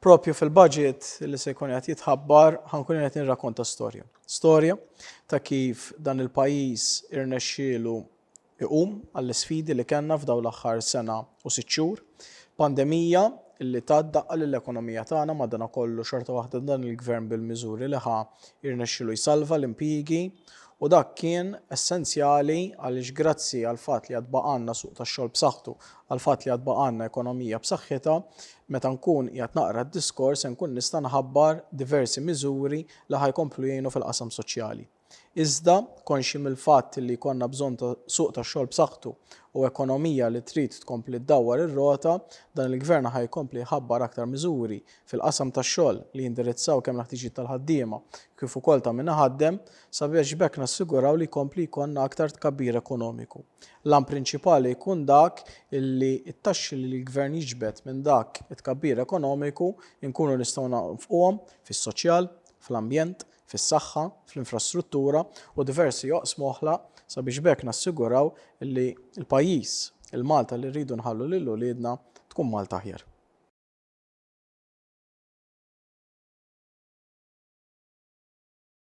propju fil-budget li se jkun qed jitħabbar ħankun qed nirrakkonta storja. Storja ta' kif dan il-pajjiż irnexxielu iqum għall-isfidi li kellna f'dawn l-aħħar sena u 6 xhur, pandemija illi tgħaddaqqa lill-ekonomija tagħna madankollu xorta waħda dan il-gvern bil-miżuri li jirnexxielu jsalva l-impjiegi u dak kien essenzjali għaliex grazzi għal fatt li għad baqgħanna suq tax-xogħol b'saħħtu, għal fatt li għad baqgħanna ekonomija b'saħħitha, meta nkun qiegħed naqra d-diskors nkun nista' nħabbar diversi miżuri li ħajkomplu jgħinu fil-qasam soċjali. Iżda konxi mill-fatt li jkollna bżonn ta' suq tax-xogħol b'saħħtu u ekonomija li trid tkompli ddawwar ir-rota, dan il-gvern ħajkompli jħabbar aktar miżuri fil-qasam tax-xogħol li jindirizzaw kemm l-ħtiġijiet tal-ħaddiema kif ukoll ta' min iħaddem sabiex bekk nassiguraw li jkompli jkollna aktar tkabbir ekonomiku. L-għan prinċipali jkun dak illi t-taxxi li l-gvern jiġbed minn dak it-tkabbir ekonomiku nkunu nistgħu nafquhom fis-soċjal, fl-ambjent, fis-saħħa, fl-infrastruttura u diversi joqsma oħra sabiex bekk nassiguraw li l-pajjiż, il-Malta li rridu nħallu lil uliedna tkun Malta aħjar.